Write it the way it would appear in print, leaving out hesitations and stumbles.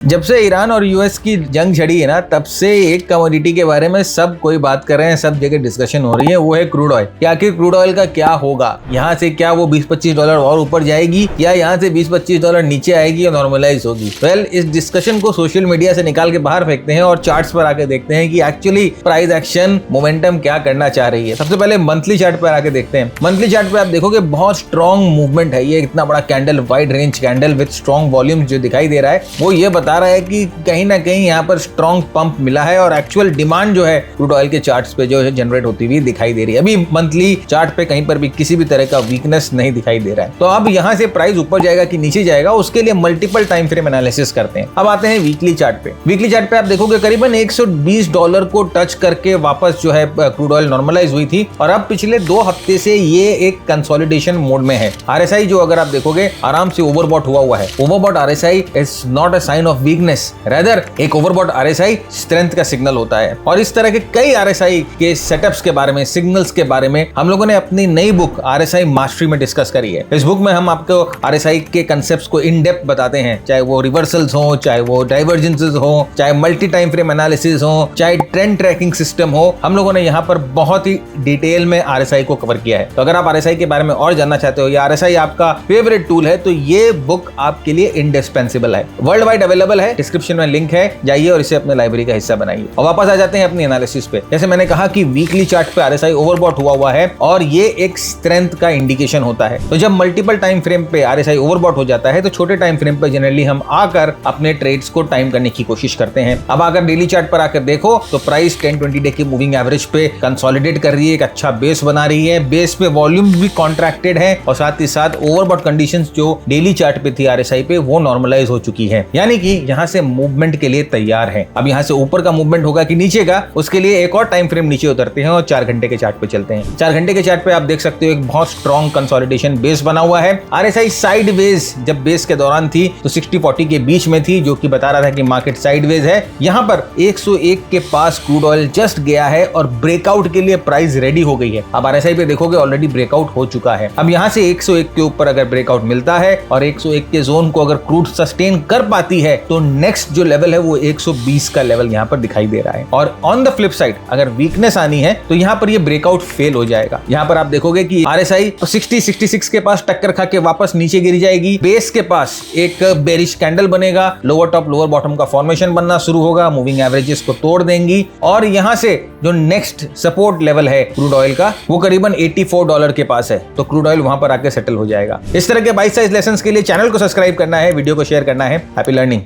जब से ईरान और यूएस की जंग छिड़ी है ना, तब से एक कमोडिटी के बारे में सब कोई बात कर रहे हैं, सब जगह डिस्कशन हो रही है, वो है क्रूड ऑयल। कि आखिर क्रूड ऑयल का क्या होगा, यहाँ से क्या वो 20-25 डॉलर और ऊपर जाएगी या यहाँ से 20-25 डॉलर नीचे आएगी और नॉर्मलाइज होगी। वेल, इस डिस्कशन को सोशल मीडिया से निकाल के बाहर फेंकते हैं और चार्ट्स पर आके देखते हैं कि एक्चुअली प्राइस एक्शन मोमेंटम क्या करना चाह रही है। सबसे पहले मंथली चार्ट पर आके देखते हैं। मंथली चार्ट पे आप देखोगे बहुत स्ट्रॉन्ग मूवमेंट है। ये इतना बड़ा candle, wide range candle with strong volume जो दिखाई दे रहा है, वो ये बता रहा है कि कहीं ना कहीं यहाँ पर स्ट्रॉन्ग पंप मिला है और एक्चुअल डिमांड जो है क्रूड ऑयल के चार्ट्स पे जो है जनरेट होती हुई दिखाई दे रही है। अभी मंथली चार्ट पे कहीं पर भी किसी भी तरह का वीकनेस नहीं दिखाई दे रहा है। तो अब यहाँ से प्राइस ऊपर जाएगा कि नीचे जाएगा, उसके लिए मल्टीपल टाइम फ्रेम एनालिसिस करते हैं। अब आते हैं वीकली चार्ट पे। वीकली चार्ट पे आप देखोगे करीबन 120 डॉलर को टच करके वापस जो है क्रूड ऑयल नॉर्मलाइज हुई थी और अब पिछले 2 हफ्ते से ये एक कंसोलिडेशन मोड में है। आरएसआई जो अगर आप देखोगे आराम से ओवरबॉट हुआ है। Overbought RSI is not a sign of weakness, rather एक ओवरबॉट आरएसआई स्ट्रेंथ का सिग्नल होता है। और इस तरह के कई आरएसआई के सेटअप्स के बारे में, सिग्नल्स के बारे में हम लोगों ने अपनी नई बुक आरएसआई मास्टरी में डिस्कस करी है। इस बुक में हम आपको आरएसआई के कंसेप्ट्स को इन डेप्थ बताते हैं, चाहे वो रिवर्सल्स हो, चाहे वो डाइवर्जेंसेस हो, चाहे मल्टी टाइम फ्रेम एनालिसिस हो, चाहे ट्रेंड ट्रैकिंग सिस्टम हो। हम लोगों ने यहाँ पर बहुत ही डिटेल में आरएसआई को कवर किया है। तो अगर आप आरएसआई के बारे में और जानना चाहते हो या आरएसआई आपका फेवरेट टूल है, तो ये बुक आपके लिए इंडिस्पेंसिबल है। वर्ल्ड वाइड अवेलेबल है, डिस्क्रिप्शन में लिंक है, जाइए और इसे अपने लाइब्रेरी का हिस्सा बनाइए। और वापस आ जाते हैं अपनी एनालिसिस पे। जैसे मैंने कहा कि वीकली चार्ट पे आरएसआई ओवरबॉट हुआ है और ये एक स्ट्रेंथ का इंडिकेशन होता है। तो जब मल्टीपल टाइम फ्रेम पे आरएसआई ओवरबॉट हो जाता है तो छोटे टाइम फ्रेम पे जनरली हम आकर अपने ट्रेड्स को टाइम करने की कोशिश करते हैं। अब अगर डेली चार्ट पर आकर देखो तो प्राइस 10-20 डे की मूविंग एवरेज पे कंसोलिडेट कर रही है, एक अच्छा बेस बना रही है। बेस पे वॉल्यूम भी कॉन्ट्रैक्टेड है और साथ ही साथ ओवरबॉट कंडीशंस जो डेली चार्ट पे थी आरएसआई पे, वो नॉर्मलाइज हो चुकी है। यानी कि यहाँ से मूवमेंट के लिए तैयार है। अब यहाँ से ऊपर का मूवमेंट होगा कि नीचे का, उसके लिए एक और टाइम फ्रेम नीचे उतरते हैं और 4 घंटे के चार्ट पे चलते हैं। 4 घंटे के चार्ट पे आप देख सकते हो एक बहुत स्ट्रॉन्ग कंसोलिडेशन बेस बना हुआ है। आरएसआई साइडवेज जब बेस के दौरान थी तो 60-40 के बीच में थी, जो कि बता रहा था कि मार्केट साइडवेज है। यहाँ पर 101 के पास क्रूड ऑयल जस्ट गया है और ब्रेकआउट के लिए प्राइस रेडी हो गई है। अब आरएसआई पे देखोगे ऑलरेडी ब्रेकआउट हो चुका है। अब यहाँ से 101 के ऊपर अगर ब्रेकआउट मिलता है और 101 के जोन को अगर क्रूड सस्टेन कर पाती है तो नेक्स्ट जो लेवल है वो 120 का लेवल यहाँ पर दिखाई दे रहा है। और ऑन द फ्लिप साइड अगर वीकनेस आनी है तो यहाँ पर ये ब्रेकआउट फेल हो जाएगा। यहाँ पर आप देखोगे कि आरएसआई 60-66 के पास टक्कर खा के वापस नीचे गिर जाएगी। बेस के पास एक बेरिश कैंडल बनेगा, लोअर टॉप लोअर बॉटम का फॉर्मेशन बनना शुरू होगा, मूविंग एवरेजेस को तोड़ देंगी और यहाँ से जो नेक्स्ट सपोर्ट लेवल है क्रूड ऑयल का वो करीबन 84 डॉलर के पास है। तो क्रूड ऑयल वहां पर आके सेटल हो जाएगा। इस तरह के बाइट साइज लेसन्स के लिए चैनल को सब्सक्राइब करना है, वीडियो को शेयर करना है। Happy learning.